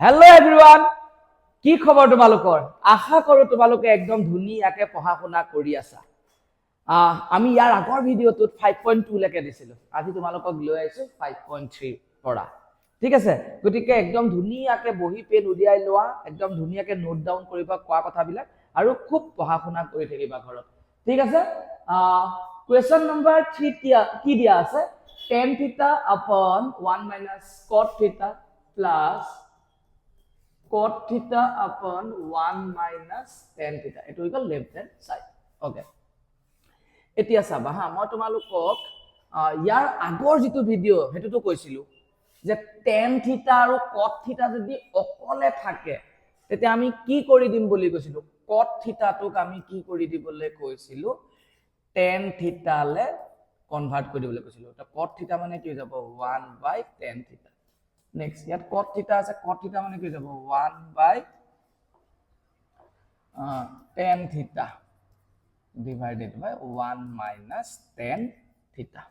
Hello' everyone, কি খবৰ তোমালোকৰ? আশা কৰোঁ তোমালোকে একদম ধুনীয়াকৈ পঢ়া শুনা কৰি আছা। আমি ইয়াৰ আগৰ ভিডিঅ'টোত 5.2 লৈকে দিছিলোঁ। আজি তোমালোকক লৈ আহিছোঁ 5.3 পৰা। ঠিক আছে, গতিকে একদম ধুনীয়াকৈ বহি পেন উলিয়াই লোৱা, একদম ধুনীয়াকৈ নোট ডাউন কৰিবা কোৱা কথাবিলাক আৰু খুব পঢ়া শুনা কৰি থাকিবা ঘৰত। ঠিক আছে, কুৱেশ্যন নম্বৰ 3 কি দিয়া আছে? tan theta upon 1 minus cot theta plus cot theta upon 1 minus tan theta. It will be left hand side. Okay. এতিয়া চাবা হা, মই তোমালোকক ইয়াৰ আগৰ যিটো ভিডিঅ' সেইটোতো কৈছিলোঁ যে tan theta আৰু cot theta যদি অকলে থাকে তেতিয়া আমি কি কৰি দিম বুলি কৈছিলোঁ। cot theta টোক আমি কি কৰি দিবলৈ কৈছিলোঁ, tan theta লে কনভাৰ্ট কৰি দিবলৈ কৈছিলোঁ। তো cot theta মানে কি হৈ যাব 1/tan theta। নেক্সট ইয়াত cot theta আছে, cot theta মানে কি হৈ যাব 1/tan theta divided by 1 minus tan theta।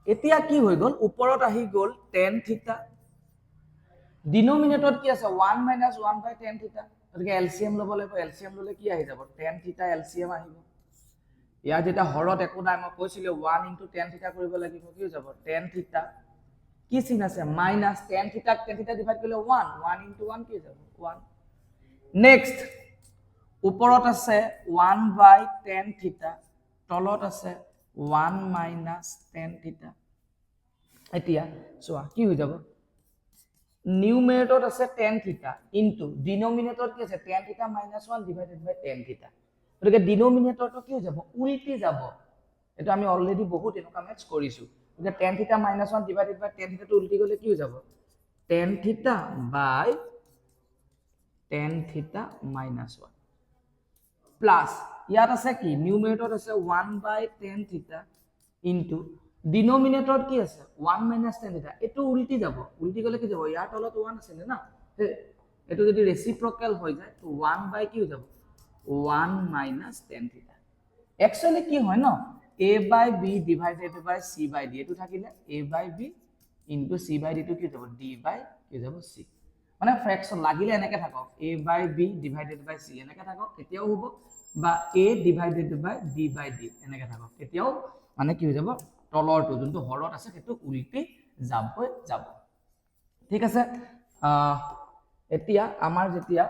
এতিয়া কি হৈ গ'ল, ওপৰত আহি গ'ল tan theta, ডিনোমিনেটৰত কি আছে 1 minus 1/tan theta। গতিকে এলচিএম ল'ব লাগিব, এলচিএম ল'লে কি আহি যাব tan theta এলচিএম আহিব। ইয়াৰ যেতিয়া হৰত একো নাই, মই কৈছিলোঁ 1 into tan theta কৰিব লাগিব, কি হৈ যাব tan theta কি চিন আছে মাইনাছ tan theta ডিভাইড কৰিলে 1 into 1 কি হৈ যাব 1। নেক্সট ওপৰত আছে 1/tan theta, তলত আছে 1 minus tan theta। এতিয়া চোৱা কি হৈ যাব, নিউমেৰেটৰত আছে tan theta ইনটু ডিনোমিনেটৰত কি আছে tan theta minus 1 divided by tan theta। গতিকে ডিনোমিনেটৰটো কি হৈ যাব উল্টি যাব। এটা আমি অলৰেডি বহুত এনেকুৱা মেথছ কৰিছোঁ। গতিকে tan theta minus 1 divided by tan theta টো উল্টি গ'লে কি হৈ যাব tan theta by tan theta minus 1 plus ইয়াত আছে কি নিউমেৰেটৰত আছে 1/tan theta ইনটু ডিনোমিনেটৰত কি আছে 1 minus tan theta। এটো উল্টি যাব, উল্টি গ'লে কি যাব ইয়াৰ তলত 1 আছে না, এটো যদি ৰেচিপ্ৰকেল হৈ যায় তো 1 বাই কি হৈ যাব 1 minus tan theta। একচুয়ালি কি হয় ন, a by b divided by c by d, এটো থাকিলে a by b into c by d টো কি যাব d by কি যাব c। মানে ফ্ৰেকশন লাগিলে এনেকে থাকক a by b divided by c এনেকে থাকক কেতিয়াও হ'ব, বা a divided by b by d এনেকে থাকক কেতিয়াও মানে কি হৈ যাব তলৰটো যোনটো হৰত আছে সেইটো উল্টি যাব। ঠিক আছে, এতিয়া আমাৰ যেতিয়া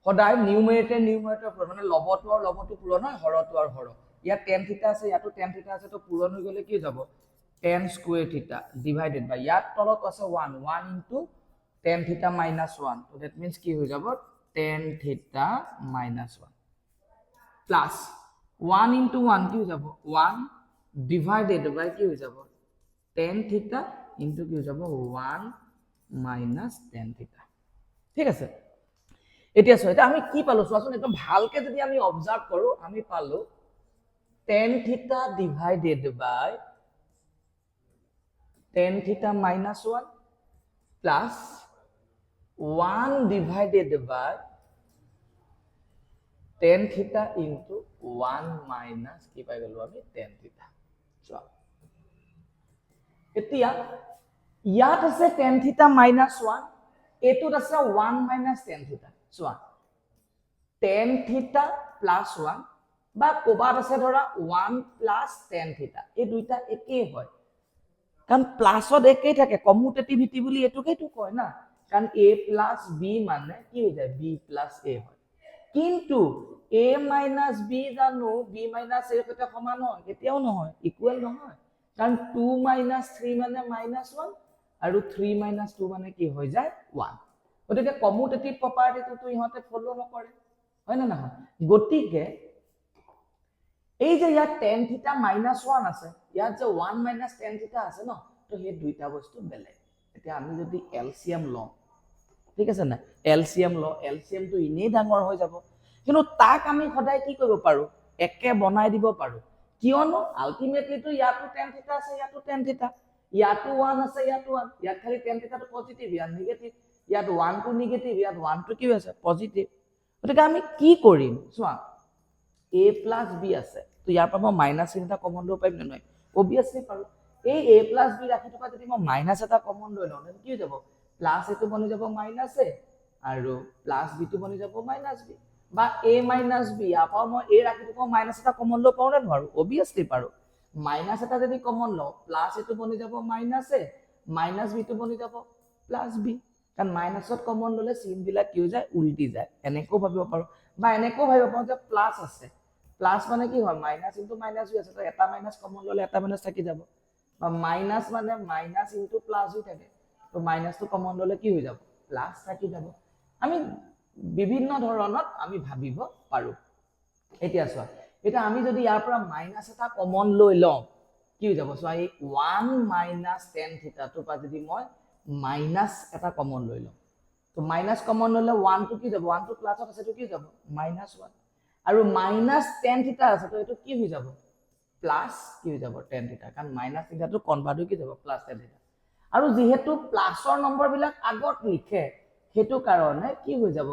সদায় নিউমেৰেটৰ মানে লবটো আৰু লবটো পূৰণ হয়, হৰটো আৰু হৰ। ইয়াত tan theta আছে, ইয়াতো tan theta আছে, তো পূৰণ হৈ গ'লে কি যাব tan square theta divided by ইয়াত তলত আছে 1 into tan theta minus 1। তো that means কি হৈ যাব tan theta minus 1 plus 1 into 1 কি হৈ যাব 1 divided by কি হৈ যাব tan theta into কি হৈ যাব 1 minus tan theta। ঠিক আছে, এতিয়া চোৱা এটা আমি কি পালো চোৱাচোন, একদম ভালকে যদি আমি অবজাৰ্ভ কৰো আমি পালো tan theta divided by tan theta minus 1 plus 1 divided by tan theta into 1 minus কি পাই গলো আমি tan theta। চোৱা এতিয়া ইয়াত আছে tan theta minus 1, এটোত আছে 1 minus tan theta। চোৱা tan theta plus 1 বা কোবাত আছে ধৰা 1 plus tan theta, এই দুইটা একেই হয় কাৰণ প্লাছত একেই থাকে, কমিউটেটিভিটি বুলি এটোকেইটো কয় না, কাৰণ a plus b মানে কি হৈ যায় b plus a হয়। কিন্তু a minus b জানো b minus a সৈতে সমান হয় কেতিয়াও নহয়, ইকুৱেল নহয়, কাৰণ 2 minus 3 মানে -1 আৰু 3 minus 2 মানে কি হৈ যায় 1। গতিকে কমিউটেটিভ প্ৰপাৰ্টিটো ইহঁতে ফলো নকৰে, হয় না নহয়। গতিকে এই যে ইয়াত tan theta minus 1 আছে, ইয়াত যে 1 minus tan theta আছে ন, তো সেই দুইটা বস্তু বেলেগ। এতিয়া আমি যদি এলচিএম লওঁ, ঠিক আছে না, এলচিএম ল, এলচিএম তো ইনেই ডাঙৰ হৈ যাব, কিন্তু তাক আমি সদায় কি কৰিব পাৰো একে বনাই দিব পাৰো, কিয়নো আলটিমেটলি তো ইয়াতো tan theta আছে, ইয়াতো tan theta, ইয়াতো 1 আছে, ইয়াতো 1, ইয়াত খালি tan theta তো পজিটিভ ইয়াত নেগেটিভ, ইয়াত 1 টো নেগেটিভ ইয়াত 1 টো কি আছে পজিটিভ। গতিকে আমি কি কৰিম চোৱা a plus b আছে, তো ইয়াৰ পৰা মই মাইনাস চিন এটা কমন ল'ব পাৰিম নে নহয়, অবিয়াসলি পাৰো। এই a প্লাছ b ৰাশিটোৰ পৰা যদি মই মাইনাছ এটা কমন লৈ লওঁ তেন্তে কি হৈ যাব প্লাছ এটো বনি যাব মাইনাছ a আৰু প্লাছ b টো বনি যাব মাইনাছ b বা a মাইনাছ b আপা মই এই ৰাশিটোৰ পৰা মাইনাছ এটা কমন লৈ পাওঁ নে নোৱাৰো অবিয়াসলি পাৰো মাইনাছ এটা যদি কমন লওঁ প্লাছ এটো বনি যাব মাইনাছ a মাইনাছ b টো বনি যাব প্লাছ b কাৰণ মাইনাছত কমন ললে চিন বিলাক কি হৈ যায় উল্টি যায় এনেকৈ ভাবিব পাৰো বা এনেকৈ ভাবিব পাৰো যে প্লাছ আছে প্লাছ মানে কি হয় মাইনাছ ইনটু মাইনাছ হৈ আছে তো এটা মাইনাছ কমন ললে এটা মাইনাছ থাকি যাব বা মাইনাছ মানে মাইনাছ ইনটু প্লাছ হৈ থাকে তো মাইনাছটো কমন ললে কি হৈ যাব প্লাছ থাকি যাব আমি বিভিন্ন ধৰণত আমি ভাবিব পাৰো এতিয়া চোৱা এটা আমি যদি ইয়াৰ পৰা মাইনাছ এটা কমন লৈ লওঁ কি হৈ যাব চোৱা এই 1 মাইনাছ tan থিটা টো পৰা যদি মই মাইনাছ এটা কমন লৈ লওঁ তো মাইনাছ কমন ললে 1 টো কি যাব 1 টো প্লাছত আছে তো কি যাব মাইনাছ 1 আৰু মাইনাছ tan থিটা আছে তো এটো কি হৈ যাব প্লাছ কি হৈ যাব tan থিটা কাৰণ মাইনাছ থিটা টো কনভাৰ্ট হৈ কি যাব প্লাছ tan থিটা আৰু যেহেতু প্লাছৰ নম্বৰ বিলাক আগত লিখে হেতু কাৰণে কি হৈ যাব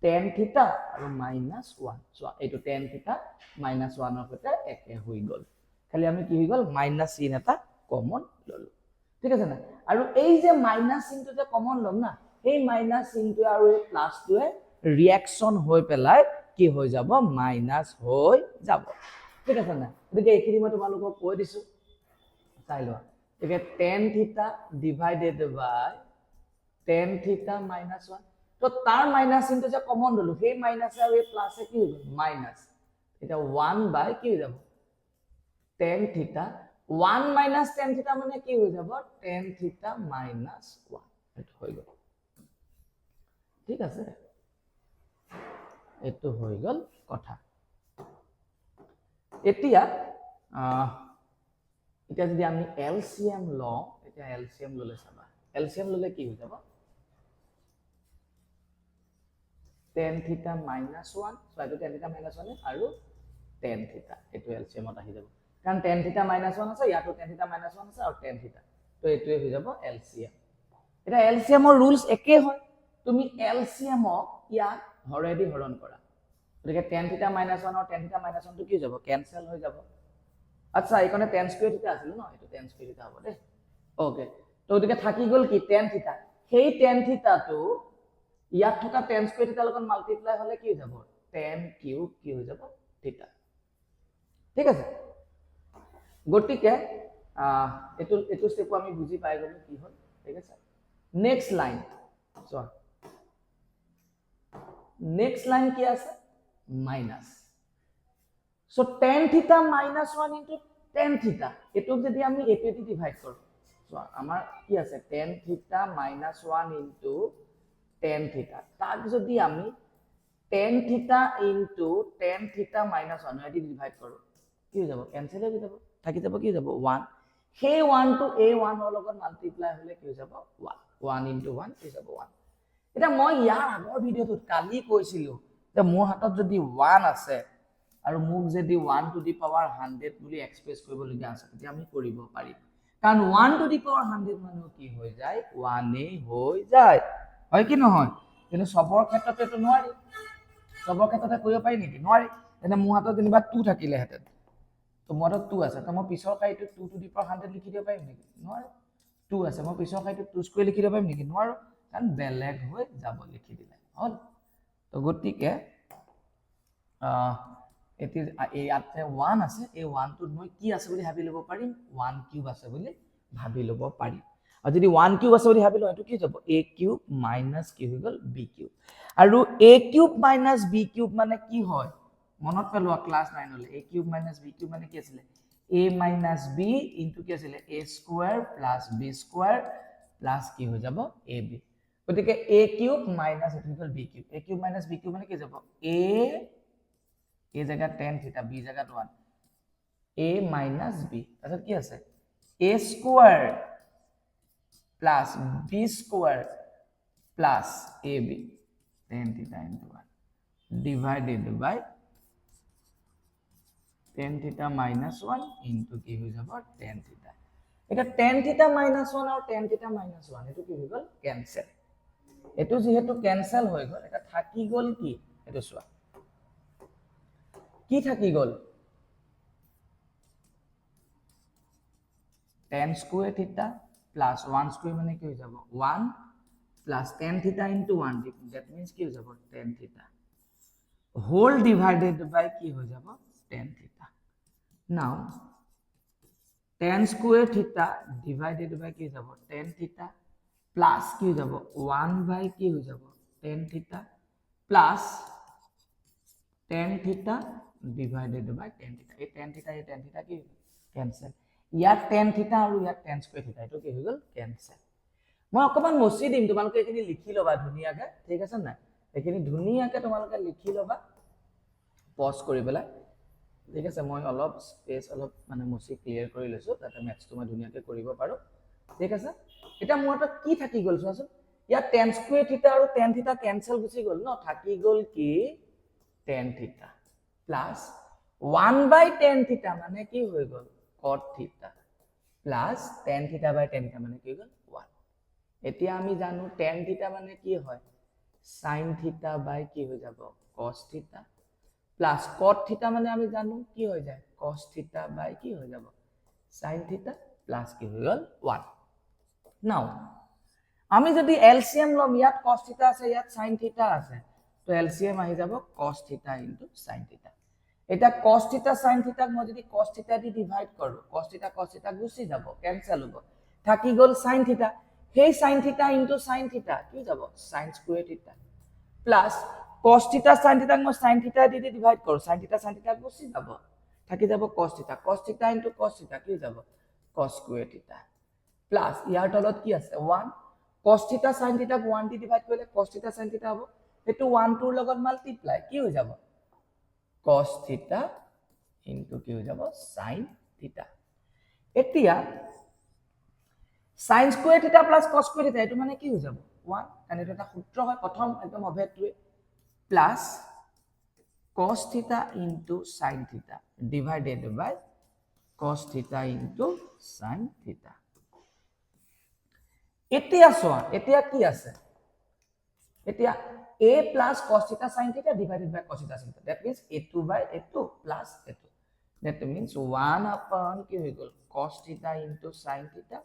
tan থিটা আৰু মাইনাছ 1 সো এটো tan থিটা মাইনাছ 1 ৰ সৈতে একে হৈ গল খালি আমি কি হৈ গল মাইনাছ চিন এটা কমন ললো ঠিক আছে না আৰু এই যে মাইনাছ চিনটো যে কমন লম না এই মাইনাছ চিনটো আৰু এই প্লাছটোৱে ৰিঅ্যাকশন হৈ পেলাই কি হৈ যাব মাইনাছ হৈ যাব ঠিক আছে না গতিকে এইখিনি মই তোমালোকক কৈ দিছো চাই লোৱা গতিকে tan থিটা ডিভাইডেড বাই tan থিটা মাইনাছ 1 তো তাৰ মাইনাছ চিনটো যে কমন ললো সেই মাইনাছ আৰু এই প্লাছে কি হৈ গল মাইনাছ এটা 1 বাই কি হৈ যাব tan থিটা 1 মাইনাছ tan থিটা মানে কি হৈ যাব tan থিটা মাইনাছ 1 এটো হৈ গল ঠিক আছে এটো হৈ গল কথা এতিয়া এটা যদি আমি এলসিএম লওঁ এটা এলসিএম ললে চাবা এলসিএম ললে কি হৈ যাব tan থিটা মাইনাছ 1 সো এটো tan থিটা মাইনাছ 1 আৰু tan থিটা এটো এলসিএমত আহি যাব কাৰণ tan থিটা মাইনাছ 1 আছে ইয়াতো tan থিটা মাইনাছ 1 আছে আৰু tan থিটা তো এটোৱে হৈ যাব এলসিএম এটা এলসিএমৰ ৰুলস একে হয় তুমি এলসিএমক ইয়াক হৰেদি হৰণ কৰা গতিকে tan থিটা মাইনাছ 1 আৰু tan থিটা মাইনাছ 1 টো কি যাব কেনসেল হৈ যাব আচ্ছা এইকনে tan স্কয়াৰ থিটা আছিল ন এটো tan স্কয়াৰ থিটা হ'ব দে ওকে তো গতিকে থাকি গল কি tan থিটা সেই tan থিটা টো ইয়াত থকা tan স্কয়াৰ থিটা লগত মাল্টিপ্লাই হলে কি হৈ যাব tan কিউব কি হৈ যাব থিটা ঠিক আছে গতিকে এটো স্টেপ আমি বুজি পাই গলো কি হল ঠিক আছে next line so next line কি আছে মাইনাস সো tan থিটা মাইনাস 1 ইনটু tan থিটা এটো যদি আমি এটোদি ডিভাইড কৰো সো আমাৰ কি আছে tan থিটা মাইনাস 1 ইনটু tan থিটা তাক যদি আমি tan থিটা ইনটু tan থিটা মাইনাস 1 এদি ডিভাইড কৰো কি হৈ যাব কেনসেল হৈ যাব থাকি যাব কি যাব 1 সেই 1 টো a 1 ৰ লগত মাল্টিপ্লাই হলে কি হৈ যাব 1 1 ইনটু 1 কি যাব 1 এটা মই ইয়াৰ আগৰ ভিডিওটোত কালি কৈছিলো যে মোৰ হাতত যদি 1 আছে আৰু মোক যদি 1 টু দি পাৱাৰ 100 বুলি এক্সপ্ৰেছ কৰিব লগা আছে তেতিয়া আমি কৰিব পাৰিম কাৰণ 1 টু দি পাৱাৰ 100 মানে কি হৈ যায় 1 এ হৈ যায় হয় কি নহয় কিন্তু সবৰ ক্ষেত্ৰতে তো নোৱাৰি সবৰ ক্ষেত্ৰতে কৰিব পাৰি নেকি নোৱাৰি এনে মোৰ হাতত যেনিবা 2 থাকিলে হেতেন তো মোৰ হাতত 2 আছে তো মই পিছৰ খাইটো 2 টু দি পাৱাৰ 100 লিখি দিব পাৰিম নেকি নোৱাৰো 2 আছে মই পিছৰ খাইটো 2 স্কয়াৰ লিখি দিব পাৰিম নেকি নোৱাৰো কাৰণ বেলেগ হৈ যাব লিখি দিলে হল তো গতিকে এটি ইয়াতে 1 আছে এই 1 টোত মই কি আছে বুলি ভাবি লব পাৰিম 1 কিউব আছে বুলি ভাবি লব পাৰিম আৰু যদি 1 কিউব আছে বুলি ভাবি লও এটো কি যাব a কিউব মাইনাস কি হৈ গল b কিউব আৰু a cube minus b cube মানে কি হয় মনত পেলোৱা ক্লাস 9 লৈ a cube minus b cube মানে কি আছিল a মাইনাস b ইনটু কি আছিল a square plus b square plus কি হৈ যাব ab গতিকে a কিউব মাইনাস এটো হ'ল b cube a cube minus b cube মানে কি যাব a জায়গা tan থিটা b জায়গা 1 a মাইনাস b তাছত কি আছে a square plus b square plus ab tan থিটা into 1 divided by tan থিটা minus 1 into কি হৈ যাব tan থিটা এটা tan থিটা minus 1 আৰু tan থিটা minus 1 এটো কি হৈ গল ক্যান্সেল এটো যেহেতু ক্যান্সেল হৈ গল এটা থাকি গল কি এটো চোৱা কি থাকি গল tan square theta plus 1 square মানে কি হৈ যাব 1 plus tan theta into 1 that means কি হৈ যাব tan theta whole divided by কি হৈ যাব tan theta now tan square theta divided by কি হৈ যাব tan theta plus কি হৈ যাব 1 by কি হৈ যাব tan theta plus tan theta divided by tan theta এই tan theta কি cancel ইয়াত tan theta আৰু ইয়াত tan square theta এটো কি হৈ গল cancel মই অকমান মচি দিম তোমালোকে এখিনি লিখি লবা ধুনিয়াকে ঠিক আছে না এখিনি ধুনিয়াকে তোমালোকে লিখি লবা পজ কৰি পেলাই ঠিক আছে মই অলপ স্পেস অলপ মানে মচি ক্লিয়াৰ কৰি লৈছো তাতে ম্যাথটো মই ধুনিয়াকে কৰিব পাৰো ঠিক আছে এটা মোৰটা কি থাকি গল চোৱাচোন ইয়াত tan square theta আৰু tan theta cancel গুচি গল ন থাকি গল কি tan theta plus 1 by tan theta মানে কি হৈ গল cot theta plus tan theta by tan theta মানে কি হৈ গল 1 এতিয়া আমি জানো tan theta মানে কি হয় sin theta by কি হৈ যাব cos theta plus cot theta মানে আমি জানো কি হৈ যায় cos theta by কি হৈ যাব sin theta plus কি হৈ গল 1 now আমি যদি LCM লম ইয়াত cos theta আছে ইয়াত sin theta আছে তো LCM আহি যাব cos theta into sin theta এটা cos theta sin theta মই যদি cos theta দি ডিভাইড কৰো cos theta গুছি যাব ক্যান্সেল হ'ব থাকি গল sin theta সেই sin theta into sin theta কি যাব sin square theta plus cos theta sin theta মই sin theta দি ডিভাইড কৰো sin theta গুছি যাব থাকি যাব cos theta into cos theta কি যাব cos square theta plus ইয়াৰ তলত কি আছে 1 cos theta sin theta 1 দি ডিভাইড কৰিলে cos theta sin theta হ'ব এটো 1 2 লগত মাল্টিপ্লাই কি হৈ যাব cos theta into কি হৈ যাব sin theta এতিয়া sin square theta plus cos square theta এটো মানে কি হৈ যাব 1 কাৰণ এটা সূত্ৰ হয় প্ৰথম একদম অভেদটোৱে plus cos theta into sin theta divided by cos theta into sin theta এতিয়া সোয়া এতিয়া কি আছে এতিয়া a plus cos theta sin theta divided by cos theta sin theta that means a2 by a2 plus a2 that means 1 upon কি হৈ গল cos theta into sin theta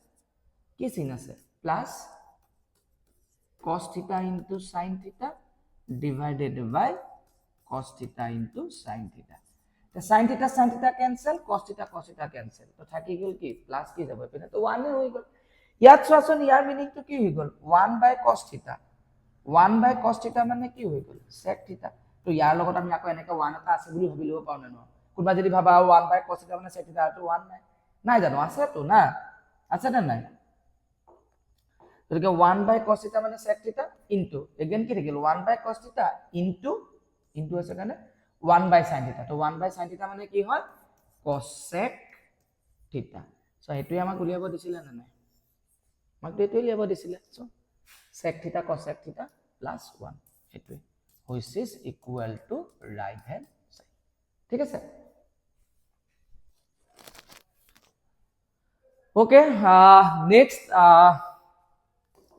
কি চিন আছে plus cos theta into sin theta divided by cos theta into sin theta the sin theta cancel cos theta cancel তো থাকি গল কি plus কি যাব এখানে তো 1 এ হৈ গল ইয়াত চোৱাচোন ইয়াৰ মিনিং তো কি হৈ গল 1 by cos theta 1 by cos theta মানে কি হৈ গল sec theta তো ইয়াৰ লগত আমি আকৌ এনেকা 1 এটা আছে বুলি ভাবি লব পাৰো না কোনবা যদি ভাবা 1 by cos theta মানে sec theta তো 1 নাই নাই জানো আছে তো না আছে না নাই তো 1 by cos theta মানে sec theta into again কি থাকিল 1 by cos theta into আছে কাৰণে 1 by sin theta তো 1 by sin theta মানে কি হয় cosec theta সো এটোই আমাক উলিয়াব দিছিল না নাই আমাক এটোই উলিয়াব দিছিল so sec theta cosec theta plus 1 এটোই which is equal to right hand side ঠিক আছে ওকে নেক্সট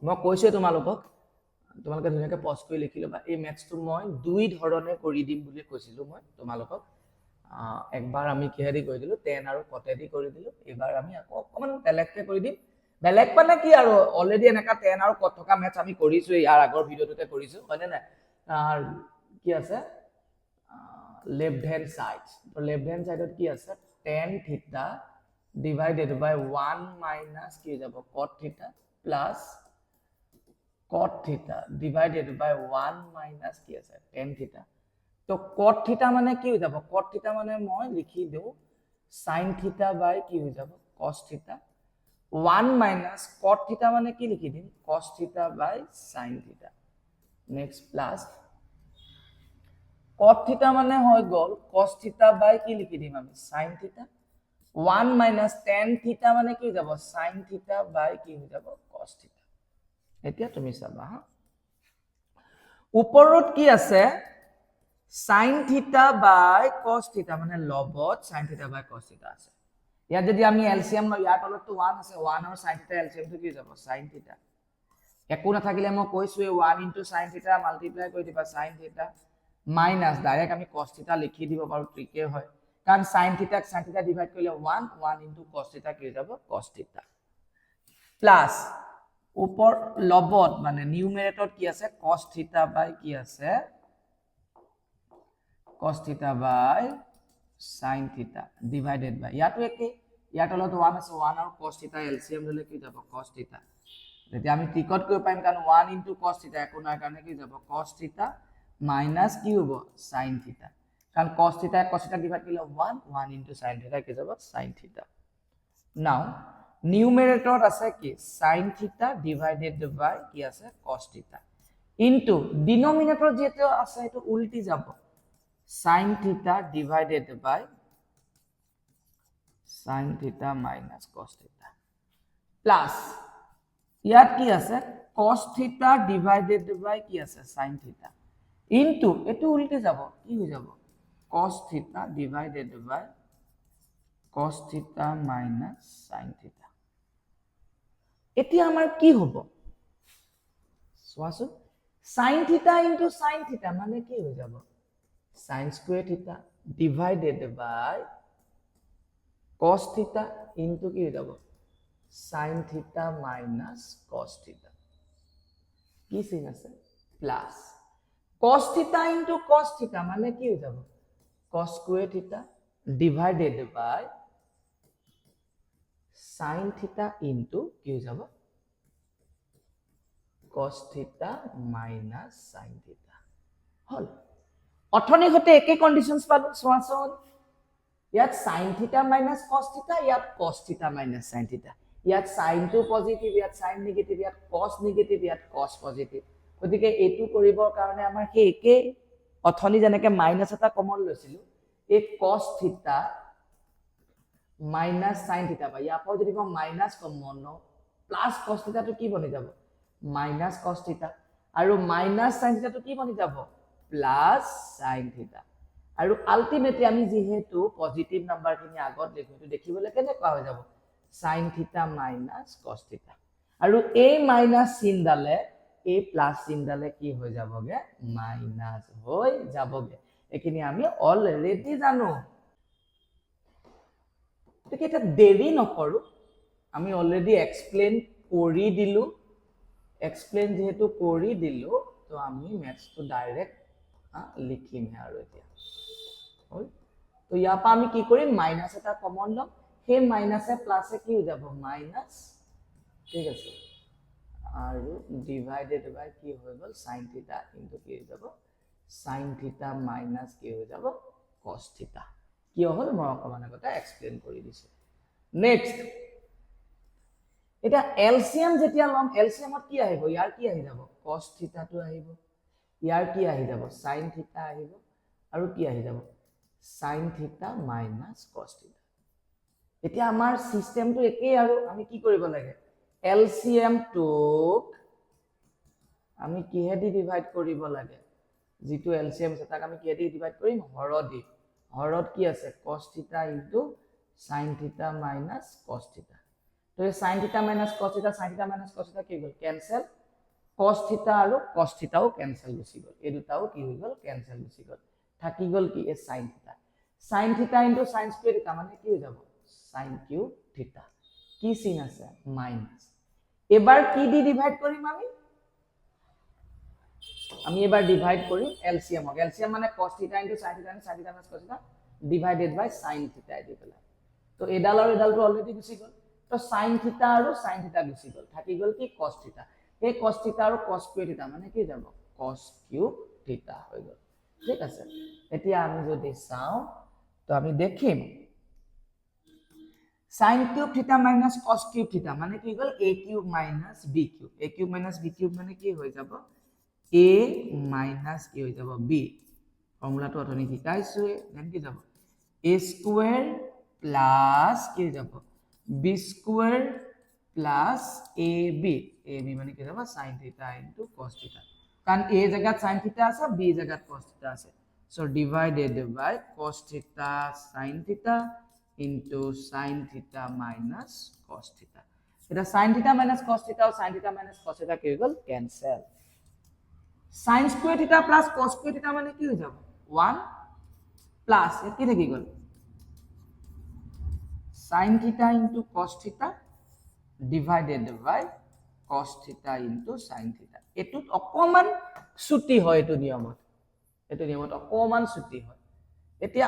মই কৈছো তোমালোকক তোমালোকে ধুনিয়াকে পজ কৰি লিখি লবা এই ম্যাথটো মই দুই ধৰণে কৰি দিম বুলি কৈছিলো মই তোমালোকক একবাৰ আমি কিহেদি কৰি দিলো tan আৰু cot দি কৰি দিলো এবাৰ আমি আকৌ অকমান বেলেগকে কৰি দিম বেলেগ মানে কি আৰু অলৰেডি এনেকা tan আৰু cot থকা ম্যাথ আমি কৰিছো ইয়াৰ আগৰ ভিডিওটোতে কৰিছো হয়নে না কি আছে লেফট হ্যান্ড সাইড তো লেফট হ্যান্ড সাইডত কি আছে tan theta divided by 1 minus কি যাব cot theta plus cot theta divided by 1 minus কি আছে tan theta তো cot theta মানে কি হৈ যাব cot theta মানে মই লিখি দেউ sin theta by কি হৈ যাব cos theta 1 minus cot theta মানে কি লিখি দিম cos theta by sin theta next plus cot theta মানে হৈ গল cos theta by কি লিখি দিম আমি sin theta 1 minus tan theta মানে কি যাব sin theta by কি হৈ যাব cos theta এতিয়া তুমি চাবা ওপৰত কি আছে sin theta by cos theta মানে লবত sin theta by cos theta আছে ইয়াত যদি আমি এলসিএম লই ইয়াত তলত তো 1 আছে 1 আৰু sin theta এলসিএম তো কি যাব sin theta একো না থাকিলে মই কৈছো 1 into sin theta মাল্টিপ্লাই কৰি দিবা sin theta মাইনাস ডাইৰেক্ট আমি cos theta লিখি দিব পাৰো ট্ৰিকে হয় কাৰণ sin থিটা ডিভাইড কৰিলে 1 1 ইনটু cos থিটা কি হৈ যাব cos থিটা প্লাস ওপৰ লবত মানে নিউমেৰেটৰত কি আছে cos থিটা বাই কি আছে cos থিটা বাই sin থিটা ডিভাইডেড বাই ইয়াতো একে ইয়াত তলত 1 আছে 1 আৰু cos থিটা এলসিএম ললে কি যাব cos থিটা তেতিয়া আমি টিকট কৰিব পাৰিম কাৰণ 1 ইনটু cos থিটা একো নাই কাৰণে কি যাব cos থিটা মাইনাস কি হ'ব sin থিটা কাৰণ cos থিটা ডিভাইড কৰিলে 1 1 ইনটু sin থিটা কি যাব sin থিটা নাও নিউমেৰেটৰত আছে কি sin থিটা ডিভাইডেড বাই কি আছে cos থিটা ইনটু ডিনোমিনেটৰ যেটো আছে এটো উল্টি যাব sin থিটা ডিভাইডেড বাই sin থিটা মাইনাস cos থিটা প্লাস ইয়াত কি আছে cos থিটা ডিভাইডেড বাই কি আছে sin থিটা ইনটু এটো উল্টি যাব কি হৈ যাব cos থিটা ডিভাইডেড বাই cos থিটা মাইনাস sin থিটা এতিয়া আমাৰ কি হ'ব সোৱাছো sin থিটা ইনটু sin থিটা মানে কি হৈ যাব sin স্কয়ার থিটা ডিভাইডেড বাই cos থিটা ইনটু কি হৈ যাব sin থিটা মাইনাস cos থিটা কি চিন আছে প্লাস cos থিটা ইনটু cos থিটা মানে কি হৈ যাব cos স্কয়ার থিটা ডিভাইডেড বাই sin থিটা ইনটু কি হৈ যাব cos থিটা মাইনাস sin থিটা হল অথনি হতে একে কন্ডিশনস পালো সোৱাচোন ইয়াত sin থিটা মাইনাস cos থিটা ইয়াত cos থিটা মাইনাস sin থিটা ইয়াত sin টু পজিটিভ ইয়াত sin নেগেটিভ ইয়াত cos নেগেটিভ ইয়াত cos পজিটিভ গতিকে এটু কৰিবৰ কাৰণে আমাৰ হে একে অথনি যেনেকে মাইনাস এটা কমন লৈছিলো এই cos থিটা মাইনাস sin থিটা বা ইয়াৰ পৰা যদি মই মাইনাস কমন ন প্লাস cos থিটা তো কি বনি যাব মাইনাস cos থিটা আৰু মাইনাস sin থিটা তো কি বনি যাব প্লাস sin থিটা আৰু আলটিমেটলি আমি যেহেতু পজিটিভ নাম্বাৰ খিনি আগত লিখোটো দেখিবলৈ কেনেকুৱা হৈ যাব sin থিটা মাইনাস cos থিটা আৰু এই মাইনাস চিন ডালে এই প্লাস চিন ডালে কি হৈ যাবগে মাইনাস হৈ যাবগে এখিনি আমি অলৰেডি জানো ঠিক এটা দেৰি নকৰো আমি অলৰেডি এক্সপ্লেইন কৰি দিলো এক্সপ্লেইন যেহেতু কৰি দিলো তো আমি ম্যাথটো ডাইৰেক্ট লিখিম আৰু এতিয়া হল তো ইয়াৰ পৰা আমি কি কৰিম মাইনাস এটা কমন লম সেই মাইনাসে প্লাসে কি হৈ যাব মাইনাস ঠিক আছে আৰু ডিভাইডেড বাই কি হৈ গল sin থিটা ইনটু কি হৈ যাব sin থিটা মাইনাস কি হৈ যাব cos থিটা কি হল মই অকমান আগতে এক্সপ্লেইন কৰি দিছো নেক্সট এটা এলসিএম যেতিয়া লম এলসিএমত কি আহিব ইয়াৰ কি আহি যাব cos থিটা তো আহিব ইয়াৰ কি আহি যাব sin থিটা আহিব আৰু কি আহি যাব sin থিটা মাইনাস cos থিটা এতিয়া আমাৰ সিস্টেমটো একেই আৰু আমি কি কৰিব লাগে এলসিএম টুক আমি কিহেদি ডিভাইড কৰিব লাগে যেটো এলসিএম সেটাক আমি কিহেদি ডিভাইড কৰিম হৰদি হৰত কি আছে cos থিটা ইনটু sin থিটা মাইনাস cos থিটা তো এই sin থিটা মাইনাস cos থিটা sin থিটা মাইনাস cos থিটা কি গল ক্যান্সেল cos থিটা আৰু cos থিটাও ক্যান্সেল গুচি গল এই দুটাও কি হৈ গল ক্যান্সেল গুচি গল থাকি গল কি এই sin থিটা ইনটু sin স্কয়ার থিটা মানে কি হৈ যাব sin কিউব থিটা কি চিন আছে মাইনাস এবাৰ কি দি ডিভাইড কৰিম আমি এবাৰ ডিভাইড কৰিম এলসিএম মানে cos থিটা ইনটু sin থিটা sin থিটা মাইনাস cos থিটা ডিভাইডেড বাই sin থিটা দি পেলাই তো এডাল আৰু এডালটো অলৰেডি গুচি গল তো sin থিটা আৰু sin থিটা গুচি গল থাকি গল কি cos থিটা এই cos থিটা আৰু cos স্কয়ার থিটা মানে কি যাব cos কিউব থিটা হৈ গল ঠিক আছে এতিয়া আমি যদি চাও তো আমি দেখিম sin কিউব থিটা মাইনাস cos কিউব থিটা মানে কি গল a cube minus b cube মানে কি হৈ যাব a মাইনাস কি হৈ যাব b ফৰ্মুলাটো অথনি শিকাইছো দেন কি যাব a স্কয়ার প্লাস কি হৈ যাব b স্কয়ার প্লাস ab মানে কি যাব sin থিটা ইনটু cos থিটা কারণ a জায়গাত sin থিটা আছে b জায়গাত cos থিটা আছে সো ডিভাইডেড বাই cos থিটা sin থিটা into sin theta minus cos theta এটা sin theta minus cos theta और sin theta minus cos theta কি হৈ গল cancel sin square theta plus cos square theta মানে কি হৈ যাব 1 প্লাস কি থাকি গল sin theta into cos theta divided by cos theta into sin theta. এটুত অকমান ছুটি হয় এটু নিয়মত। এটু নিয়মত অকমান ছুটি হয়। এতিয়া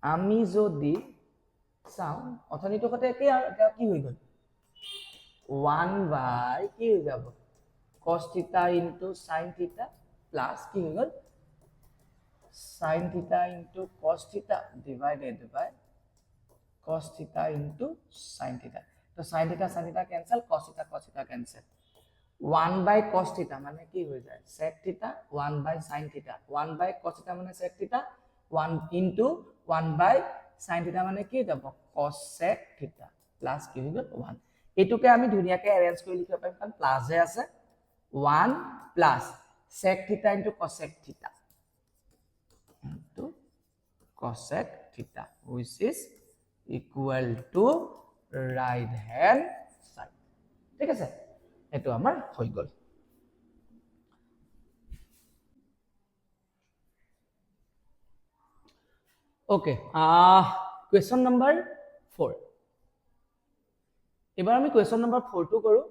আমি যদি চাও অথনিটো কতে কি আর এটা কি হই গল 1 বাই কি হই যাব cos theta into sin theta plus কি হই গল sin theta into cos theta divided by cos theta into sin theta. तो sin theta cancel, cos theta cancel. 1 by cos theta মানে কি হয়ে যায় sec theta 1 by sin theta 1 by cos theta মানে sec theta 1 into 1 by sin theta মানে কি যাব cos sec theta plus কি হই গল 1 এটুকে আমি ধুনিয়াকে অ্যারেঞ্জ কৰি লিখিব পাৰিম কাৰণ প্লাস এ আছে 1 plus sec theta into cosec theta into cosec theta which is equal to right hand side. ঠিক আছে এটো আমার হই গল ওকে কোয়েশ্চন নাম্বার 4 এবার আমি কোয়েশ্চন নাম্বার 4 টু করু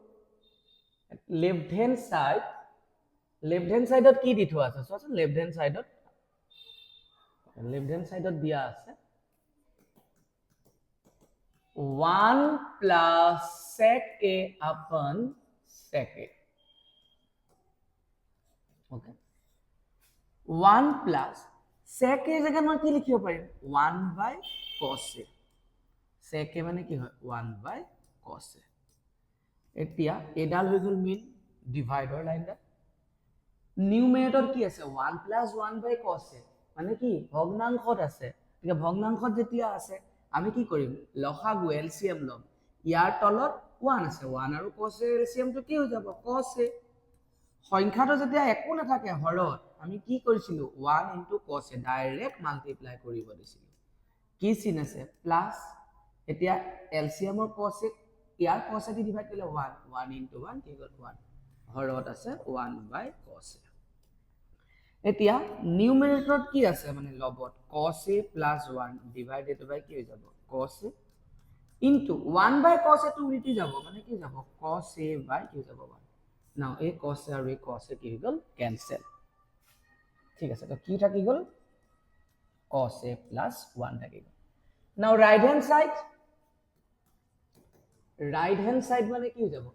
লেফট হ্যান্ড সাইডত কি দি থোৱা আছে চোৱাচোন লেফট হ্যান্ড সাইডত দিয়া আছে 1 plus sec a upon sec a. Okay. 1 plus sec a জায়গা মই কি লিখিব পাৰিম 1 by cos a. sec a মানে কি হয় 1 by cos a. এতিয়া এডাল হৈ গল মিন ডিভাইডৰ লাইনটা নিউমেৰেটৰ কি আছে 1 plus 1 by cos a মানে কি ভগ্নাংশত আছে ঠিক ভগ্নাংশত যেতিয়া আছে আমি কি কৰিম লসাগু এলসিএম লম ইয়াৰ তলত 1 আছে 1 আৰু cos a এলসিএম তো কি হৈ যাব cos a সংখ্যাটো যেতিয়া একো নাথাকে হৰত আমি কি কৰিছিলো 1 into cos a direct multiply কৰিব দিছিলো কি চিন আছে প্লাস এতিয়া এলসিএমৰ cos a year cos a the divide কৰিলে 1 1 into 1 কি হ'ল 1 হৰত আছে 1 by cos a এতিয়া নিউমেৰেটৰত কি আছে মানে লবত cos a plus 1 divided by কি হৈ যাব cos a into 1 by cos a to উল্টি যাব মানে কি যাব cos a by কি হৈ যাব 1 নাও এই cos a আৰু এই cos a কি হৈ গল ক্যান্সেল ঠিক আছে তো কি থাকি গল cos a plus 1 থাকি গল নাও রাইট হ্যান্ড সাইড মানে কি হৈ যাব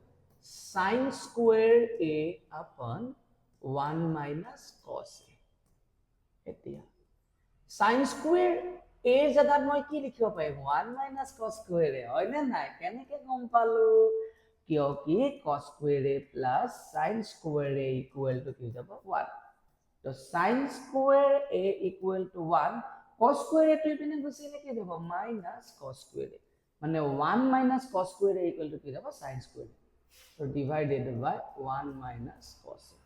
sin square a upon 1 minus cos a এতিয়া sin square a জায়গাত মই কি লিখিব পাৰিম 1 minus cos square a হয় না নাই কেনেকে গম পালো কিয় কি cos square a plus sin square a equal to কি যাব 1 তো sin square a equal to 1 cos square a তো এপিনে গুছিলে কি যাব minus cos square a মানে 1 minus cos square a equal to কি যাব sin square a so divided by 1 minus cos a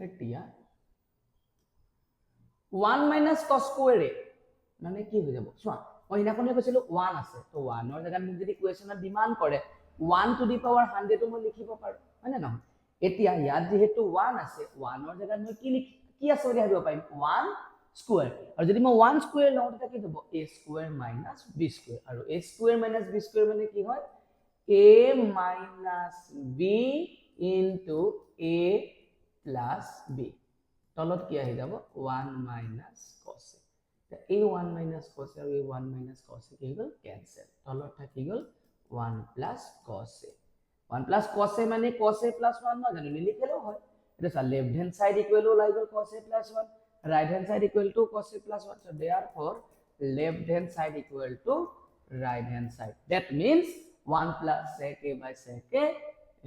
এতিয়া 1 minus cos square a মানে কি হৈ যাব চোৱা মই ইনাকনে কৈছিলো 1 আছে তো 1 ৰ জায়গাত মোক যদি কোৱেশ্চনত ডিমান্ড কৰে 1 to the power 100 তো মই লিখিব পাৰো হয় না নহয় এতিয়া ইয়াত যেহেতু 1 আছে 1 ৰ জায়গাত মই কি আছে বুলি ভাবিব পাৰিম 1 স্কয়াৰ আৰু যদি মই 1 স্কয়াৰ লওঁ তেতিয়া কি হ'ব a square minus b square আৰু a square minus b square মানে কি হয় a minus b into a plus b তলত কি আহি যাব 1 minus cos a a 1 minus cos a আৰু a 1 minus cos a কি গল ক্যান্সেল তলত থাকি গল 1 plus cos a 1 plus cos a মানে cos a plus 1 না জানো লিখিলেও হয় এটা সা left hand side equal to like cos a plus 1 right hand side equal to cos a plus 1 so therefore left hand side equal to right hand side that means 1 plus sec a by sec a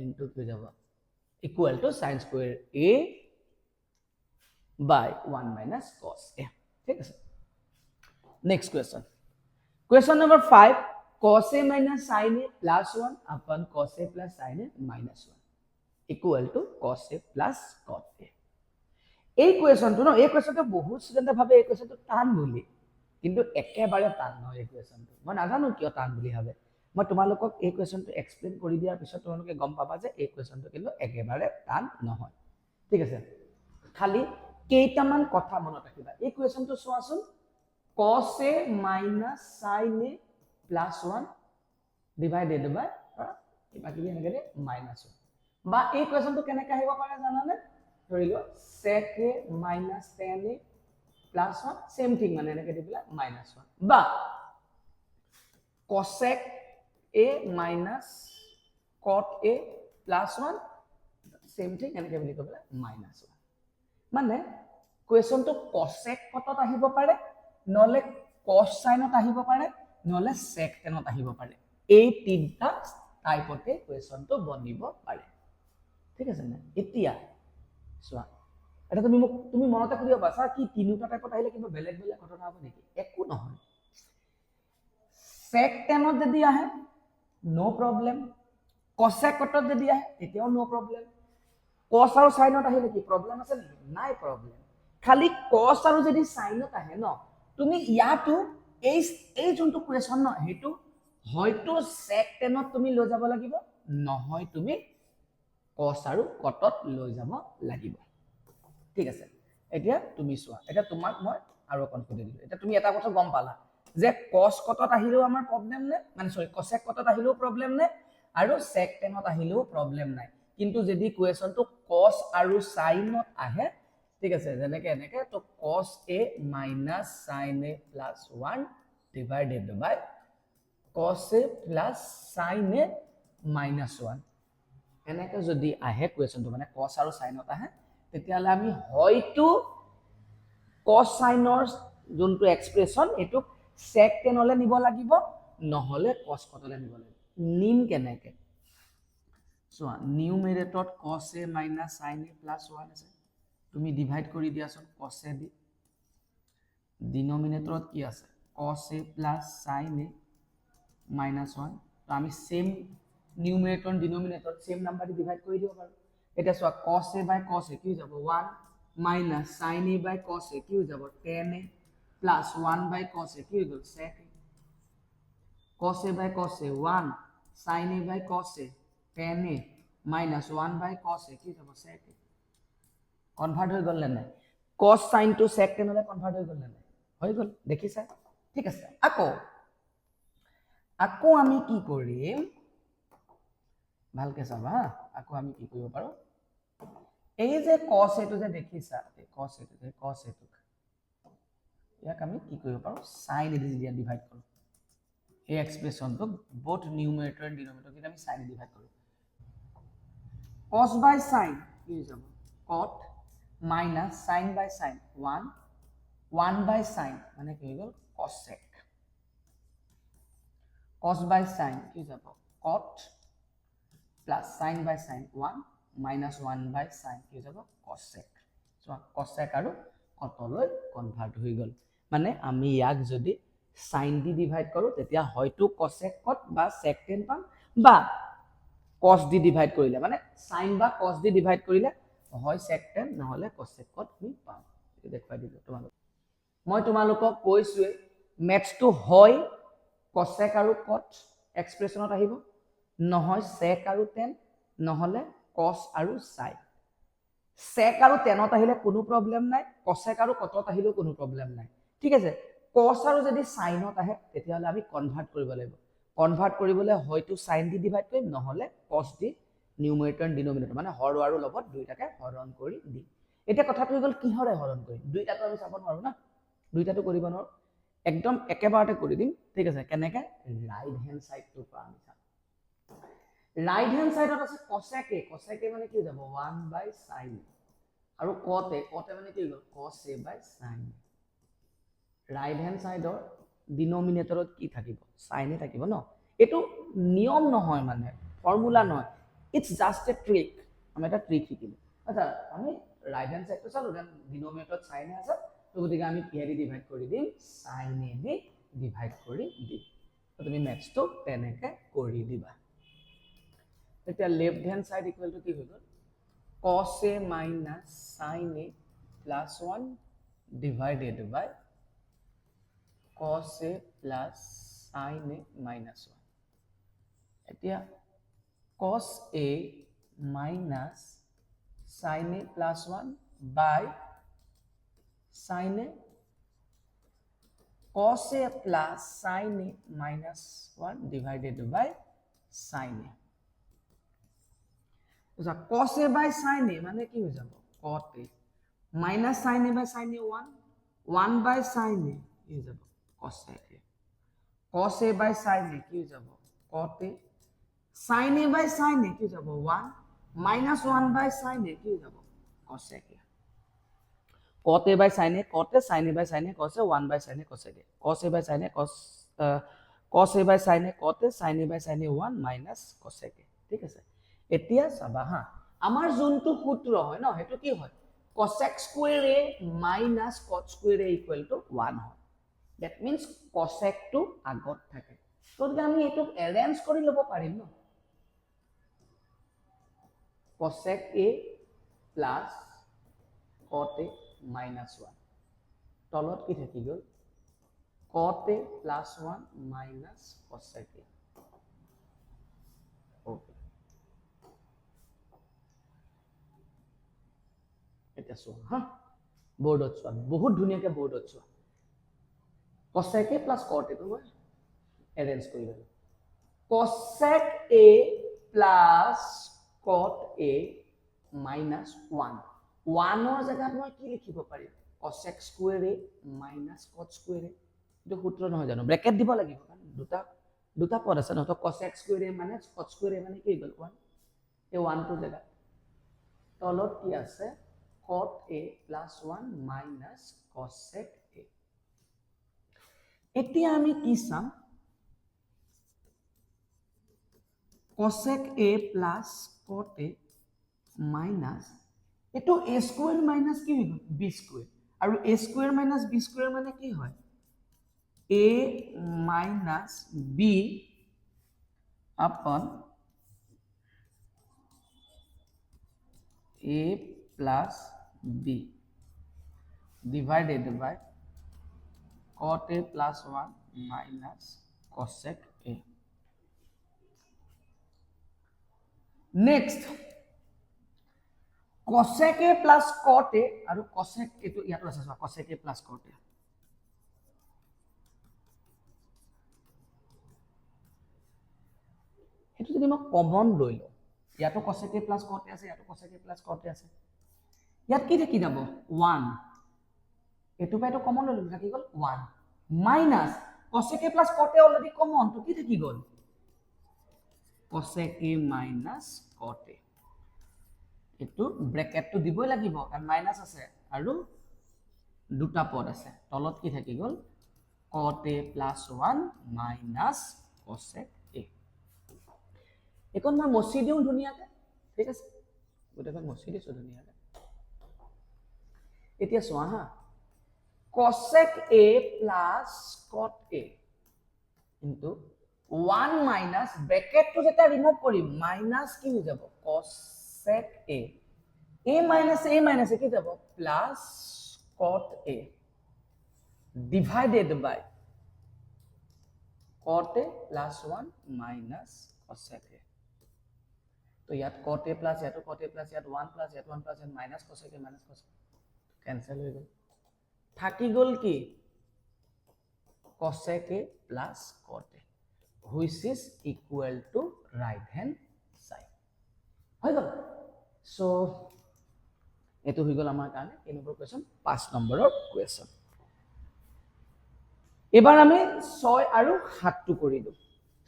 into কি যাব equal to sin square a by 1 minus cos a ঠিক আছে next question number 5 cos a minus sin a plus 1 upon cos a plus sin a minus 1 equal to cos a plus cot a এই কোৱেশ্চনটো ন এই কোৱেশ্চনটো বহুত ষ্টুডেন্টে ভাবে এই কোৱেশ্চনটো টান বুলি কিন্তু একেবাৰে টান নহয় এই কোৱেশ্চনটো মই নাজানো কিয় টান বুলি ভাবে মই তোমালোকক এই কোৱেশ্চনটো এক্সপ্লেইন কৰি দিয়াৰ পিছত তোমালোকে গম পাবা যে এই কোৱেশ্চনটো কিন্তু একেবাৰে টান নহয় ঠিক আছে খালি কেইটামান কথা মনত ৰাখিবা এই কুৱেশ্যনটো চোৱাচোন cos a minus sin a plus 1 divided by কিবা কিবি এনেকৈ দে minus 1 বা এই কুৱেশ্যনটো কেনেকৈ আহিব পাৰে জানানে ধৰি লোৱা sec a minus tan a plus 1 same thing মানে এনেকৈ দি পেলাই minus 1 বা cosec a minus cot a plus 1 same thing এনেকৈ বুলি কৈ পেলাই minus 1 মানে কুৱেশ্যনটো cosec cotত আহিব পাৰে নহলে cos sinত আহিব পাৰে নহলে sec tanত আহিব পাৰে এই তিনটা টাইপতে কুৱেশ্যনটো বনিব পাৰে ঠিক আছে না এতিয়া চোৱা এটা তুমি মনতে খুলিব পাৰা স্যাৰ কি তিনিটা টাইপত আহিলে কিবা বেলেগ বেলেগ ঘটনা হ'ব নেকি একো নহয় sec tanত যদি আহে নো প্ৰবলেম cosec cotত যদি আহে তেতিয়াও নো প্ৰবলেম cos আৰু sinত আহিলে কি প্ৰবলেম আছে নেকি নাই প্ৰবলেম খালি cos আৰু যদি sinত আহে ন তুমি ইয়াতো এই যোনটো কুৱেশ্যন ন হেতু হয়তো sec tanত তুমি লৈ যাব লাগিব নহয় তুমি cos আৰু cotত লৈ যাব লাগিব ঠিক আছে এতিয়া তুমি চোৱা এটা তোমাক মই আৰু অকন সুধি দিলো এটা তুমি এটা কথা গম পালা যে cos cotত আহিলেও আমাৰ প্ৰবলেম নাই মানে সৰি cosec cotত আহিলেও প্ৰবলেম নাই আৰু sec tanত আহিলেও প্ৰবলেম নাই কিন্তু যদি কুৱেশ্যনটো cos আৰু sinত আহে ঠিক আছে যেনেকৈ এনেকৈ তো cos a minus sin a plus 1 divided by cos a plus sin a minus 1 এনেকৈ যদি আহে কুৱেশ্যনটো মানে cos আৰু sinত আহে তেতিয়াহ'লে আমি হয়তো cos sinৰ যোনটো এক্সপ্ৰেছন এটো sec tanলৈ নিব লাগিব নহলে cos cotলৈ নিব লাগিব নিম কেনেকৈ চোৱা নিউমেৰেটৰত cos a minus sin a plus 1 আছে তুমি ডিভাইড কৰি দিয়াচোন cos a দি ডিনোমিনেটৰত কি আছে cos a plus sin a minus 1 তো আমি সেম নিউমেৰেটৰ ডিনোমিনেটৰ সেম নাম্বাৰ দি ডিভাইড কৰি দিব পাৰো এটা চোৱা cos a by cos a কি যাব 1 minus sin a by cos a কি যাব tan a plus 1 by cos a কি গল sec a cos a by cos a 1 sin a by cos a tan a minus 1 by cos a কি যাব sec a convert হৈ গল না cos sin to sec tan হলে convert হৈ গল না হৈ গল দেখিছা ঠিক আছে আকৌ আমি কি কৰিম ভালকে চাবা আকৌ আমি কি কৰিব পাৰো এই যে cos এটো যে দেখিছা এই cos এটো ইয়াক আমি কি কৰিব পাৰো sin এ দি ডিভাইড কৰো এই এক্সপ্ৰেছনটো both numerator and denominator কি আমি sin এ ডিভাইড কৰো cos by sin কি হৈ যাব cot minus sin by sin 1 by sin মানে কি হৈ গল cosec cos by sin কি যাব cot plus sin by sin 1 minus 1 by sin কি যাব cosec so cosec আৰু cotলৈ কনভাৰ্ট হৈ গল মানে আমি ইয়াক যদি sin দি ডিভাইড কৰো তেতিয়া হয়তো cosec cot বা sec tan পাম বা cos দি ডিভাইড কৰিলে মানে sin বা cos দি ডিভাইড কৰিলে হয় sec tan নহলে cosec cot আমি পাম এটা দেখাই দিলো তোমালোক মই তোমালোকক কৈছোৱে ম্যাথছ টো হয় cosec আৰু cot এক্সপ্ৰেছনত আহিব নহয় sec আৰু tan নহলে cos আৰু sin sec আৰু tanত আহিলে কোনো প্ৰবলেম নাই cosec আৰু cotত আহিলেও কোনো প্ৰবলেম নাই ঠিক আছে cos আৰু যদি sinত আহে তেতিয়াহলে আমি কনভাৰ্ট কৰিব লাগিব কনভাৰ্ট কৰিবলৈ হয়তো sin দি ডিভাইড কৰিম নহলে cos দি নিউমেৰেটৰ এণ্ড ডিনোমিনেটৰ মানে হৰ আৰু লগত দুইটাকে হৰণ কৰি দিম এটা কথাটো হৈ গল কিহৰে হৰণ কৰিম দুইটাটো আমি চাব নোৱাৰো না দুইটাটো কৰিব নোৱাৰো একদম একেবাৰতে কৰি দিম ঠিক আছে কেনেকৈ ৰাইট হ্যান্ড সাইডটো পৰা আমি চাম রাইট হ্যান্ড সাইডত আছে cosec a মানে কি যাব 1 by sin আৰু cot a মানে কি গল cos a by sin right hand সাইডৰ ডিনোমিনেটৰত কি থাকিব sin এ থাকিব ন এটো নিয়ম নহয় মানে ফৰ্মুলা নহয় ইটস জাস্ট এ ট্ৰিক আমি এটা ট্ৰিক শিকিলো আচ্ছা আমি ৰাইট হ্যান্ড সাইডটো চালো দেন ডিনোমিনেটৰত sin এ আছে তো গতিকে আমি কি দি ডিভাইড কৰি দিম sin এ দি ডিভাইড কৰি দিম তুমি ম্যাথছটো তেনেকৈ কৰি দিবা এতিয়া left hand side equal two কি হৈ গল cos a minus sin a plus 1 divided by cos a plus sin a minus 1 এতিয়া cos a minus sin a plus 1 by sin a cos a plus sin a minus 1 divided by sin a. So cos a by sin a মানে কি হৈ যাব cot a minus sin a by sin a 1 by sin a কি হৈ যাব cos a cos a by sin a কি হৈ যাব cot a sin a by sin a কি হৈ যাব 1 minus 1 by sin a কি হৈ যাব cos a cot a by sin a cot a sin a by sin a cos a 1 by sin a cos a cos a by sin a cos a by sin a cot a sin a by sin a 1 minus cos a ঠিক আছে এতিয়া চাবা হা আমাৰ যোনটো সূত্ৰ হয় ন হেতু কি হয় cosec square a minus cot square a equal to 1 হয় that means cosec টো আগত থাকে তো আমি এটো অ্যারেঞ্জ কৰি লব পাৰিম ন cosec a plus cot a minus 1 তলত কি থাকি গল cot a plus 1 minus cosec a okay এটা সো হা বোর্ডত সো বহুত ধুনিয়াকে বোর্ডত so cosec a plus cot a তো মই অ্যারেঞ্জ কৰি ললো cosec a plus cot a minus 1 1 ৰ জায়গাত মই কি লিখিব পাৰিম cosec square a minus cot square a এটো সূত্ৰ নহয় জানো ব্ৰ্যাকেট দিব লাগিব কাৰণ দুটা পদ আছে ন তো cosec square a minus cot square a মানে কি গল 1 এই 1 টো জায়গা তলত কি আছে cot a plus 1 minus cosec a এতিয়া আমি কি চাম cosec a plus cot a minus এটো a square minus কি হইব b square আৰু a square minus b square মানে কি হয় a minus b upon a plus b divided by cot a plus 1 minus cosec a next cosec a plus cot a আৰু cosec এটো ইয়াত আছে cosec a plus cot a এটো যদি মই কমন লৈ লও ইয়াতো cosec a plus cot a আছে ইয়াতো cosec a plus cot a আছে ইয়াত কি থাকি যাব 1 এটো পাইটো কমন লৈ থাকি গল 1 minus cosec a plus cot a already common তো কি থাকি গল cosec a minus cot a এটো ব্র্যাকেট তো দিবই লাগিব কারণ মাইনাস আছে আৰু দুটা পদ আছে তলত কি থাকি গল cot a plus 1 minus cosec a এখন মই মছি দিও ধুনিয়াকে ঠিক আছে গোটেইখন মছি দিছো ধুনিয়াকে এতিয়া চোৱা হা cosec a plus cot a into 1 minus bracket to যেটা রিমুভ করি মাইনাস কি হৈ যাব cosec a minus কি যাব plus cot a divided by cot a plus 1 minus cosec a तो यात cot a plus यात cot a plus यात 1 plus यात 1 plus यात minus cosec a minus cosec cancel हो गल থাকি গল কি cosec a plus cot a which is equal to right hand side হৈ গল so এটো হৈ গল আমাৰ কাৰণে এই নম্বৰ কোৱেশ্চন 5 নম্বৰৰ কোৱেশ্চন এবাৰ আমি 6 আৰু 7 টো কৰিলো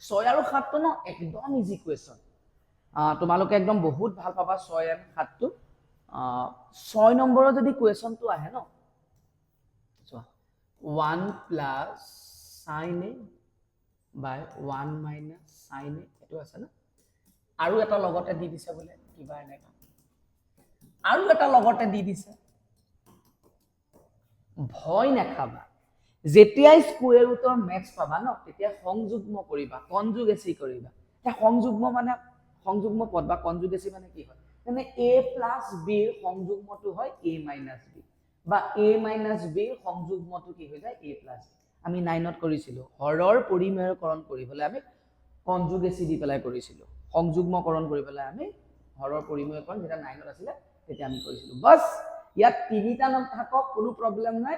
6 আৰু 7 টো ন একদম ইজি কোৱেশ্চন তোমালোকে একদম বহুত ভাল পাবা 6 আৰু 7 টো 6 নম্বৰৰ যদি কোৱেশ্চনটো আহে ন so 1 plus sin a by 1 minus sin a এটো আছে না আৰু এটা লগতে দি দিছে বলে কিবা এনেকা আৰু এটা লগতে দি দিছে ভয় নাখাবা যেতিয়া স্কয়াৰ ৰুটৰ ম্যাক্স পাবা ন তেতিয়া সংযুগ্ম কৰিবা কনজুগেসি কৰিবা এটা সংযুগ্ম মানে সংযুগ্ম পদ বা কনজুগেসি মানে কি হয় মানে a plus b ৰ সংযুগ্মটো হয় a minus b বা a minus b ৰ সংযুগ্মটো কি হৈ যায় a plus b আমি 9ত কৰিছিলো হৰৰ পৰিমেয়কৰণ কৰিবলৈ আমি কনজুগেসি দি পেলাই কৰিছিলো সংযুগ্মকৰণ কৰিবলৈ আমি হৰৰ পৰিমেয়কৰণ যেটা 9ত আছিল তেতিয়া আমি কৰিছিলো বাস ইয়াত তিনিটা নাম থাকক কোনো প্ৰবলেম নাই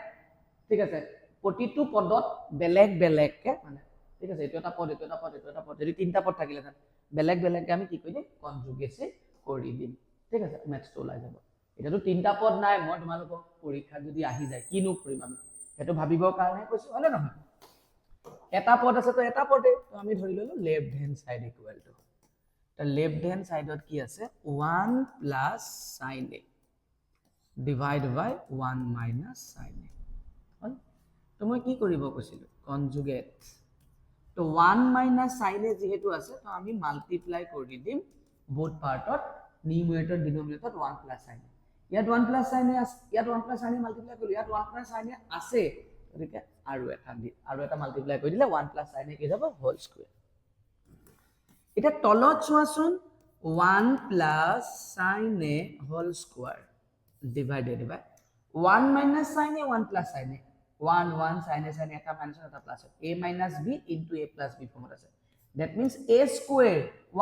ঠিক আছে প্ৰতিটো পদত বেলেগ বেলেগকে মানে ঠিক আছে এইটো এটা পদ এইটো এটা পদ এইটো এটা পদ যদি তিনিটা পদ থাকিলে বেলেগ বেলেগকে আমি কি কৰি দিম কনজুগেচি কৰি দিম ঠিক আছে মেথছটো ওলাই যাব এতিয়াতো তিনিটা পদ নাই মই তোমালোকক পৰীক্ষা যদি আহি যায় কিনো কৰিম আমি সেইটো ভাবিবৰ কাৰণে কৈছো হলে নহয় এটা পদ আছে তো এটা পদে তো আমি ধৰি ললো left hand side equal to তা লেফট হ্যান্ড সাইডত কি আছে 1 plus sin a divide by 1 minus sin a হল তো মই কি কৰিব কৈছিলো কনজুগেট তো 1 মাইনাস sin a যেহেতু আছে তো আমি মাল্টিপ্লাই কৰি দিম বোথ পাৰ্টত নিউমেৰেটৰ ডিনোমিনেটৰ 1 প্লাস sin a ইয়াত 1 প্লাস sin a আছে ইয়াত 1 প্লাস sin a মাল্টিপ্লাই কৰিলো ইয়াত 1 প্লাস sin a আছে গতিকে আৰু এটা মাল্টিপ্লাই কৰি দিলে 1 প্লাস sin a কি যাব হোল স্কয়াৰ এটা তলত চোৱাচোন 1 plus sin a whole square divided by 1 minus sin a 1 plus sin a 1 1 sin a এটা মাইনাস এটা plus a minus b into a plus b ফৰ্মত আছে দ্যাট মিন্স a স্কয়াৰ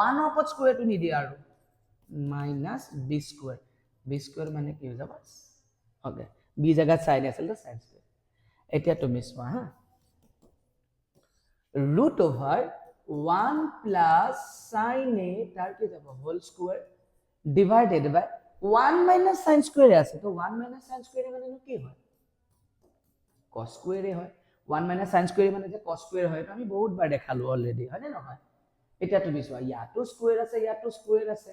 1 ওপৰত স্কয়াৰটো নিদি আৰু মাইনাস b স্কয়াৰ মানে কি হৈ যাব ওকে b জায়গাত sin আছিল তো sin স্কয়াৰ এতিয়া তুমি চোৱা হা root over 1 plus sin a তার কি যাব whole square divided by 1 minus sin square আছে তো 1 minus sin square মানে কি হয় cos square হয় 1 minus sin square মানে যে cos square হয় তো আমি বহুত বার দেখালো অলরেডি হয় না নহয় এটা তুমি চোৱা ইয়াতো স্কয়াৰ আছে ইয়াতো স্কয়াৰ আছে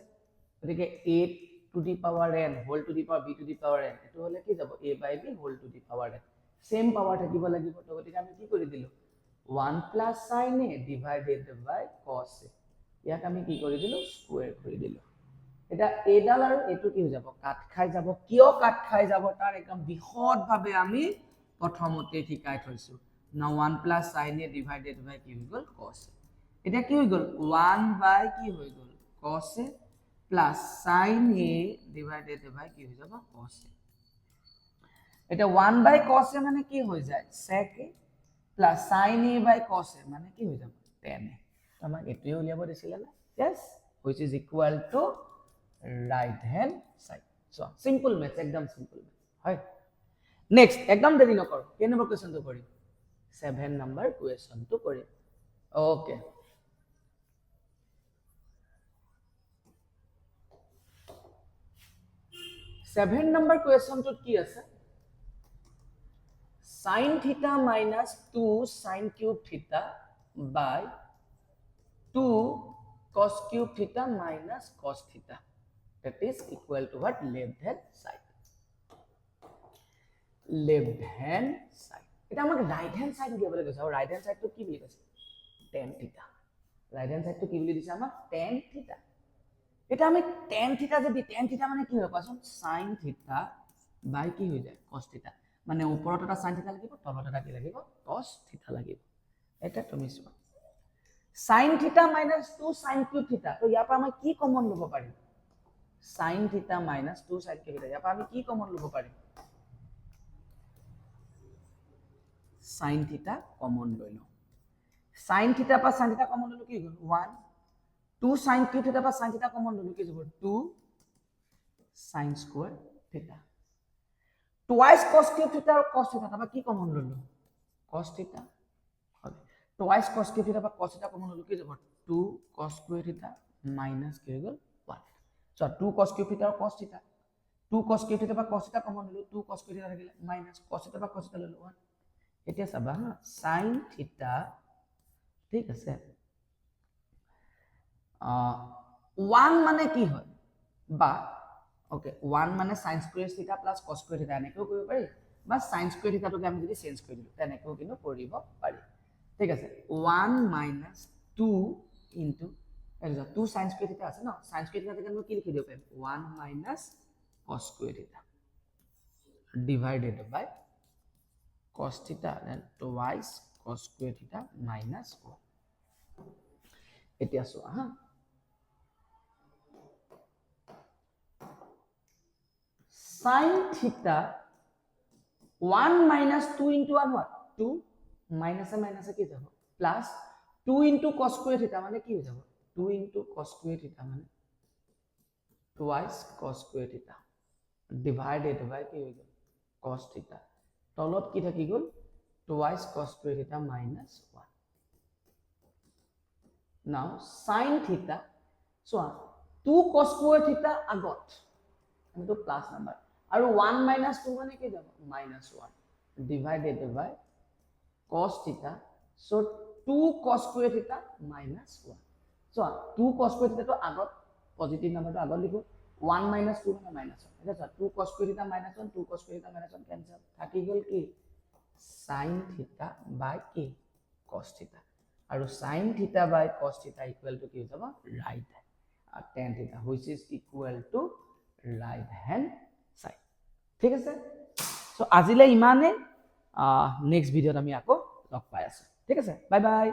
গতিকে a to the power n whole to the power b to the power n এটো হলে কি যাব a by b whole to the power n same power থাকিব লাগিব তো গতিকে আমি কি কৰি দিলো 1 plus sin a divided by cos a ইয়াক আমি কি কৰি দিলো স্কয়াৰ কৰি দিলো এটা a ডাল আৰু এটো কি হৈ যাব কাট খাই যাব কিয় কাট খাই যাব তাৰ একদম বিহদ ভাবে আমি প্ৰথমতে শিকাই থৈছো না 1 plus sin a divided by কি হৈ গল cos a এটা কি হৈ গল 1 by কি হৈ গল cos a plus sin a divided by কি হৈ যাব cos a এটা 1 by cos a মানে কি হৈ যায় sec a plus sin a by cos a মানে কি হৈ যাব tan a আমাক এটোই উলিয়াব দিছিল না yes which is equal to right hand side so simple math একদম simple math হয় next একদম দেৰি নকৰ কে নম্বৰ কোৱেশ্চনটো কৰিম 7 নম্বৰ কোৱেশ্চনটো কৰিম ওকে सेवन नंबर क्वेश्चन तो की আছে sin theta minus 2 sin cube theta by 2 cos cube theta minus cos theta that is equal to what left hand side এটা আমাক right hand side দিবলৈ কৈছে আৰু right hand side তো কি বুলি কৈছে tan theta right hand side তো কি বুলি দিছে আমাক tan theta এটা আমি tan theta যদি tan theta মানে কি হয় কোৱাচোন sin theta বাই কি হৈ যায় cos theta মানে ওপৰত এটা sin theta লাগিব তলত এটা কি লাগিব cos theta লাগিব এটা তুমি চোৱা sin theta minus 2 sin cube theta তো ইয়াৰ পৰা আমি কি কমন লব পাৰিম sin theta minus 2 sin cube theta ইয়াৰ পৰা আমি কি কমন লব পাৰিম sin theta কমন লৈ লওঁ sin theta পৰা sin theta কমন ললো কি হ'ল 1 2 sin cube theta বা sin theta কমন ললো কি যাব 2 sin square theta twice cos cube theta আৰু cos theta বা কি কমন ললো cos theta হবে twice cos cube theta বা cos theta কমন ললো কি যাব 2 cos square theta minus কি হৈ গল 1 so 2 cos cube theta আৰু cos theta 2 cos cube theta বা cos theta কমন ললো 2 cos square theta থাকিলে minus cos theta বা cos theta ললো 1 এতিয়া চাবা হা sin theta ঠিক আছে 1 মানে কি হয় বা ওকে 1 মানে sin square theta plus cos square theta এনেকেও কৰিব পাৰি বা sin square theta টোকে আমি যদি চেঞ্জ কৰি দিলো তেনেকেও কিন্তু কৰিব পাৰি ঠিক আছে 1 minus 2 into 2 sin square theta আছে ন sin square theta থেকে আমি কি লিখি দিব পাৰিম 1 minus cos square theta divided by cos theta then twice cos square theta minus 1 এতিয়া চোৱা হা sin theta 1 minus 2 into 1 what 2 minus a minus a কি যাব plus 2 into cos square theta মানে কি হৈ যাব 2 into cos square theta মানে twice cos square theta divided by কি হৈ গ'ল cos থিটা তলত কি থাকি গ'ল twice cos square theta minus 1 now sin theta so 2 cos square theta আগত into plus number আৰু 1 minus 2 মানে কি যাব minus 1 divided by cos theta so 2 cos square theta minus 1 so 2 cos square theta to আগত positive number to আগত লিখো 1 minus 2 মানে minus 1 এটা 2 cos square theta minus 1 2 cos square theta minus 1 cancel থাকি গ'ল কি sin theta by কি cos theta আৰু sin theta by cos theta equal to কি হৈ যাব right and tan theta which is equal to right hand side ঠিক আছে সো আজিলে ইমানে নেক্সট ভিডিওত আমি আকৌ লগ পাই আছো ঠিক আছে বাই বাই